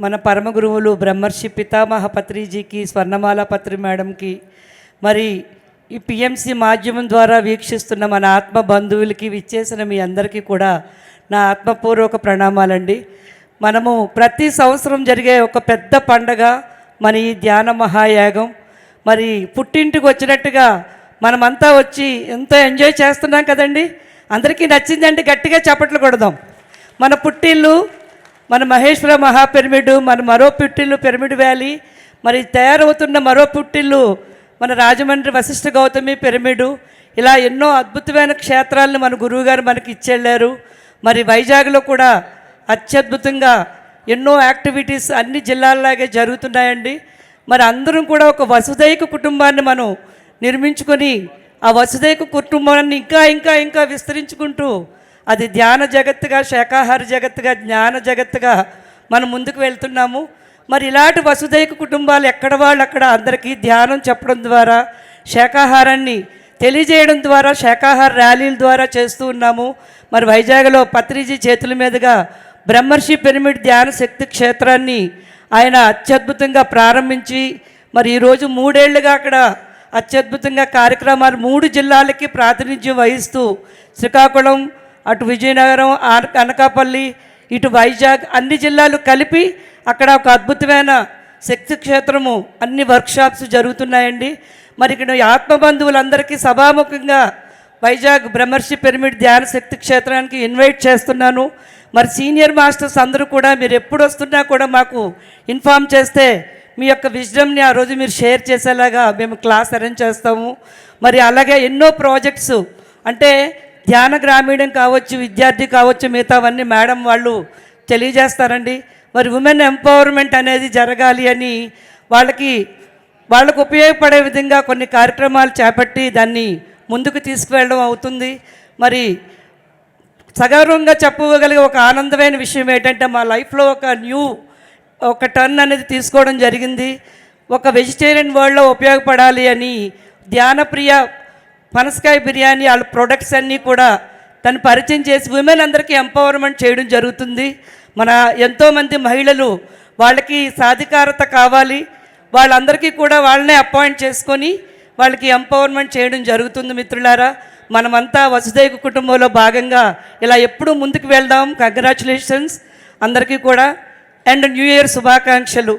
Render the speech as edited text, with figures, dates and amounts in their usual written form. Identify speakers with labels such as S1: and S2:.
S1: మన పరమ గురువులు బ్రహ్మర్షి పితామహ పత్రిజీకి, స్వర్ణమాల పత్రి మేడంకి, మరి ఈ పిఎంసి మాధ్యమం ద్వారా వీక్షిస్తున్న మన ఆత్మ బంధువులకి, విచ్చేసిన మీ అందరికీ కూడా నా ఆత్మపూర్వక ప్రణామాలండి. మనము ప్రతి సంవత్సరం జరిగే ఒక పెద్ద పండగ మన ఈ ధ్యాన మహాయాగం. మరి పుట్టింటికి వచ్చినట్టుగా మనమంతా వచ్చి ఎంతో ఎంజాయ్ చేస్తున్నాం కదండి. అందరికీ నచ్చిందంటే గట్టిగా చప్పట్లు కొడదాం. మన పుట్టిల్లు, మన మహేశ్వర మహాపిరమిడ్, మన మరో పుట్టిల్లు పిరమిడ్ వ్యాలీ, మరి తయారవుతున్న మరో పుట్టిల్లు మన రాజమండ్రి వశిష్ఠ గౌతమి పిరమిడు. ఇలా ఎన్నో అద్భుతమైన క్షేత్రాలను మన గురువుగారు మనకి ఇచ్చెళ్ళారు. మరి వైజాగ్లో కూడా అత్యద్భుతంగా ఎన్నో యాక్టివిటీస్ అన్ని జిల్లాల్లాగే జరుగుతున్నాయండి. మరి అందరం కూడా ఒక వసుదైక కుటుంబాన్ని మనం నిర్మించుకొని ఆ వసుదైక కుటుంబాన్ని ఇంకా ఇంకా ఇంకా విస్తరించుకుంటూ అది ధ్యాన జగత్తుగా, శాకాహార జగత్తుగా, జ్ఞాన జగత్తుగా మనం ముందుకు వెళ్తున్నాము. మరి ఇలాంటి వసుదైక కుటుంబాలు ఎక్కడ వాళ్ళు అక్కడ అందరికీ ధ్యానం చెప్పడం ద్వారా, శాకాహారాన్ని తెలియజేయడం ద్వారా, శాకాహార ర్యాలీల ద్వారా చేస్తూ ఉన్నాము. మరి వైజాగ్లో పత్రిజీ చేతుల మీదుగా బ్రహ్మర్షి పిరమిడ్ ధ్యాన శక్తి క్షేత్రాన్ని ఆయన అత్యద్భుతంగా ప్రారంభించి, మరి ఈరోజు 3 ఏళ్లుగా అక్కడ అత్యద్భుతంగా కార్యక్రమాలు 3 జిల్లాలకి ప్రాతినిధ్యం వహిస్తూ, శ్రీకాకుళం, అటు విజయనగరం, అనకాపల్లి, ఇటు వైజాగ్ అన్ని జిల్లాలు కలిపి అక్కడ ఒక అద్భుతమైన శక్తి క్షేత్రము, అన్ని వర్క్షాప్స్ జరుగుతున్నాయండి. మరి ఇక్కడ ఆత్మబంధువులందరికీ సభాముఖంగా వైజాగ్ బ్రహ్మర్షి పిరమిడ్ ధ్యాన శక్తి క్షేత్రానికి ఇన్వైట్ చేస్తున్నాను. మరి సీనియర్ మాస్టర్స్ అందరూ కూడా మీరు ఎప్పుడు వస్తున్నా కూడా మాకు ఇన్ఫామ్ చేస్తే మీ యొక్క విజ్డమ్ని ఆ రోజు మీరు షేర్ చేసేలాగా మేము క్లాస్ అరేంజ్ చేస్తాము. మరి అలాగే ఎన్నో ప్రాజెక్ట్స్, అంటే ధ్యాన గ్రామీణం కావచ్చు, విద్యార్థి కావచ్చు, మిగతావన్నీ మేడం వాళ్ళు తెలియజేస్తారండి. మరి ఉమెన్ ఎంపవర్మెంట్ అనేది జరగాలి అని వాళ్ళకు ఉపయోగపడే విధంగా కొన్ని కార్యక్రమాలు చేపట్టి దాన్ని ముందుకు తీసుకువెళ్ళడం అవుతుంది. మరి సగౌరవంగా చెప్పగలిగే ఒక ఆనందమైన విషయం ఏంటంటే, మా లైఫ్లో ఒక టర్న్ అనేది తీసుకోవడం జరిగింది. ఒక వెజిటేరియన్ వరల్డ్లో ఉపయోగపడాలి అని ధ్యానప్రియ పనసకాయ బిర్యానీ వాళ్ళ ప్రొడక్ట్స్ అన్నీ కూడా తను పరిచయం చేసి ఉమెన్ అందరికీ ఎంపవర్మెంట్ చేయడం జరుగుతుంది. మన ఎంతోమంది మహిళలు వాళ్ళకి సాధికారత కావాలి, వాళ్ళందరికీ కూడా వాళ్ళనే అపాయింట్ చేసుకొని వాళ్ళకి ఎంపవర్మెంట్ చేయడం జరుగుతుంది. మిత్రులారా, మనమంతా వసుదైక కుటుంబంలో భాగంగా ఇలా ఎప్పుడూ ముందుకు వెళ్దాం. కంగ్రాచులేషన్స్ అందరికీ కూడా, అండ్ న్యూ ఇయర్ శుభాకాంక్షలు.